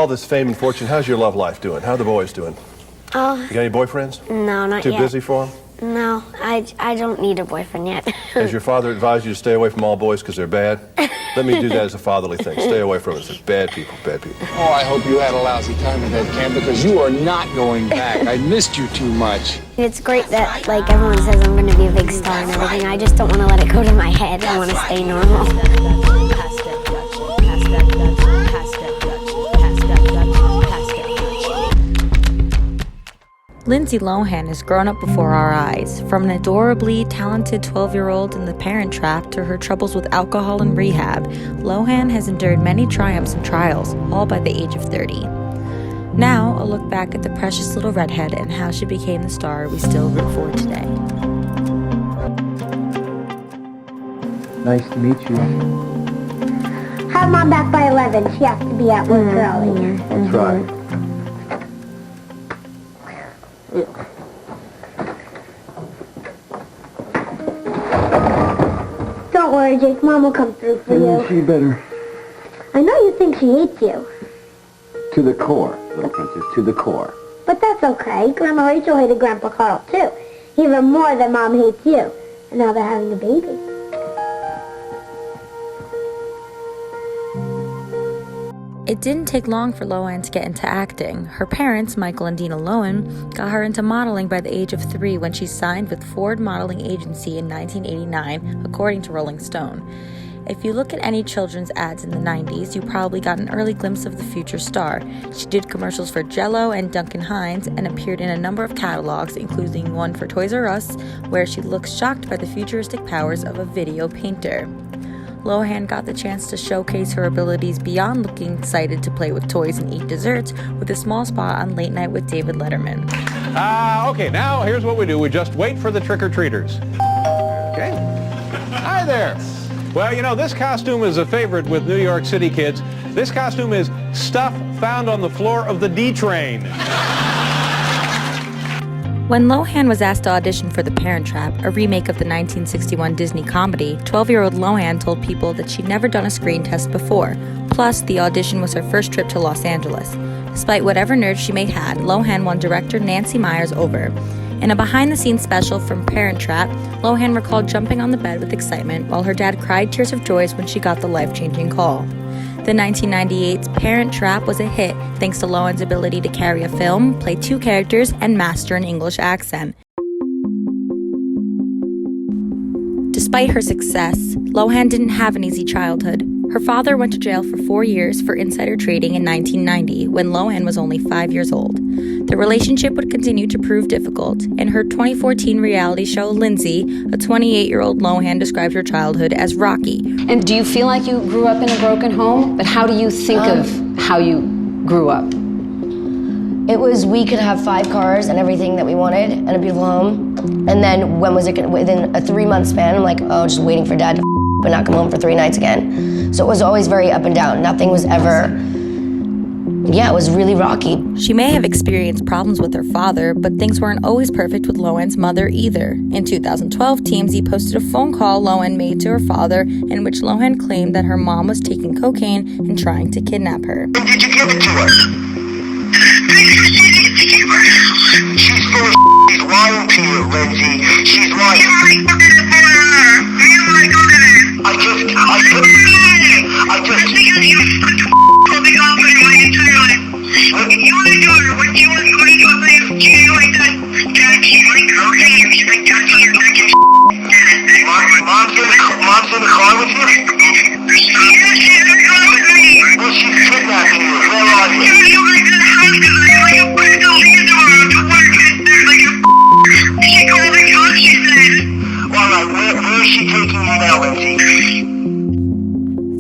All this fame and fortune, how's your love life doing? How are the boys doing? Oh. You got any boyfriends? No, not Too yet. Too busy for them? No, I don't need a boyfriend yet. Has your father advised you to stay away from all boys because they're bad? Let me do that as a fatherly thing. Stay away from it. It's bad people, bad people. Oh, I hope you had a lousy time at that camp because you are not going back. I missed you too much. It's great that, like, everyone says I'm going to be a big star and everything. I just don't want to let it go to my head. I want to stay normal. Lindsay Lohan has grown up before our eyes, from an adorably talented 12-year-old in The Parent Trap to her troubles with alcohol and rehab. Lohan has endured many triumphs and trials, all by the age of 30. Now, a look back at the precious little redhead and how she became the star we still root for today. Nice to meet you. Have Mom back by 11. She has to be at work early. That's right. Don't worry, Jake. Mom will come through for you. She better. I know you think she hates you. To the core, little princess, to the core. But that's okay. Grandma Rachel hated Grandpa Carl, too. Even more than Mom hates you. And now they're having a baby. It didn't take long for Lohan to get into acting. Her parents, Michael and Dina Lohan, got her into modeling by the age of 3 when she signed with Ford Modeling Agency in 1989, according to Rolling Stone. If you look at any children's ads in the 90s, you probably got an early glimpse of the future star. She did commercials for Jell-O and Duncan Hines and appeared in a number of catalogs, including one for Toys R Us, where she looks shocked by the futuristic powers of a video painter. Lohan got the chance to showcase her abilities beyond looking excited to play with toys and eat desserts with a small spot on Late Night with David Letterman. Okay, now here's what we do. We just wait for the trick-or-treaters. Okay? Hi there. Well, you know, this costume is a favorite with New York City kids. This costume is stuff found on the floor of the D train. When Lohan was asked to audition for The Parent Trap, a remake of the 1961 Disney comedy, 12-year-old Lohan told people that she'd never done a screen test before. Plus, the audition was her first trip to Los Angeles. Despite whatever nerves she may have had, Lohan won director Nancy Meyers over. In a behind-the-scenes special from Parent Trap, Lohan recalled jumping on the bed with excitement while her dad cried tears of joy when she got the life-changing call. The 1998's Parent Trap was a hit thanks to Lohan's ability to carry a film, play 2 characters, and master an English accent. Despite her success, Lohan didn't have an easy childhood. Her father went to jail for 4 years for insider trading in 1990 when Lohan was only 5 years old. The relationship would continue to prove difficult. In her 2014 reality show, Lindsay, a 28-year-old Lohan described her childhood as rocky. And do you feel like you grew up in a broken home? But how do you think of how you grew up? It was, we could have 5 cars and everything that we wanted and a beautiful home. And then when was it gonna, within a 3-month span, I'm like, oh, just waiting for dad to but not come home for 3 nights again. So it was always very up and down. Nothing was ever, it was really rocky. She may have experienced problems with her father, but things weren't always perfect with Lohan's mother either. In 2012, TMZ posted a phone call Lohan made to her father in which Lohan claimed that her mom was taking cocaine and trying to kidnap her. When did you give it to her? She's full of she's lying to you, Lindsay. She's lying. I just because you told me off my entire life. You want to do it when you was going to a place like that. Dad, she's like cocaine. She's like touching your neck and Mom's in the car with you? Yeah, she's in the car with me. Well, she's kidnapping you. Where are you? You're like this house because I know you put the hands on her to work and there's like a she called the cops, she said. Alright, where is she taking you now, Lindsay?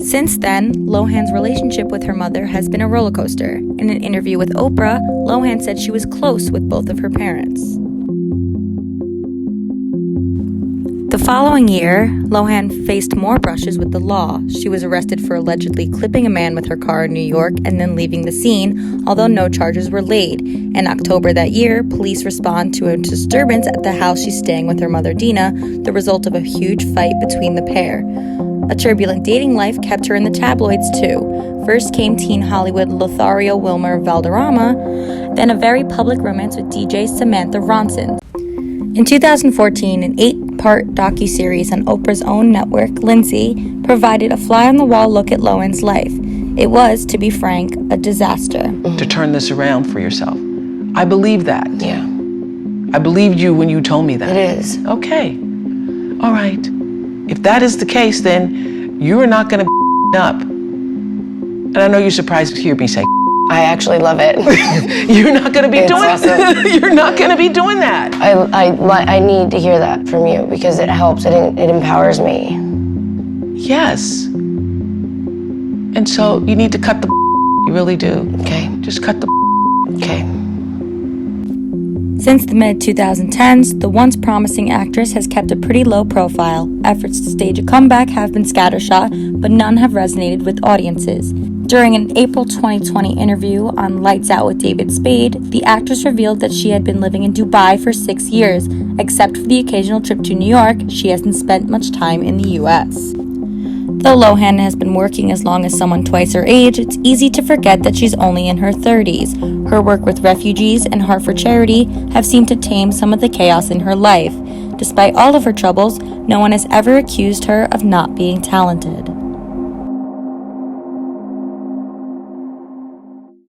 Since then, Lohan's relationship with her mother has been a roller coaster. In an interview with Oprah, Lohan said she was close with both of her parents. The following year, Lohan faced more brushes with the law. She was arrested for allegedly clipping a man with her car in New York and then leaving the scene, although no charges were laid. In October that year, police respond to a disturbance at the house she's staying with her mother Dina, the result of a huge fight between the pair. A turbulent dating life kept her in the tabloids too. First came teen Hollywood Lothario Wilmer Valderrama, then a very public romance with DJ Samantha Ronson. In 2014, an 8-part docuseries on Oprah's own network, Lindsay, provided a fly-on-the-wall look at Lohan's life. It was, to be frank, a disaster. To turn this around for yourself. I believe that. Yeah. I believed you when you told me that. It is. Okay. All right. If that is the case, then you are not going to up. And I know you're surprised to hear me say I actually love it. you're not going to be It's doing awesome. You're not going to be doing that. I need to hear that from you because it helps. It empowers me. Yes. And so you need to cut the you really do. Okay. Just cut the Okay. Since the mid-2010s, the once promising actress has kept a pretty low profile. Efforts to stage a comeback have been scattershot, but none have resonated with audiences. During an April 2020 interview on Lights Out with David Spade, the actress revealed that she had been living in Dubai for 6 years. Except for the occasional trip to New York, she hasn't spent much time in the U.S. Though Lohan has been working as long as someone twice her age, it's easy to forget that she's only in her 30s. Her work with refugees and Heart for Charity have seemed to tame some of the chaos in her life. Despite all of her troubles, no one has ever accused her of not being talented.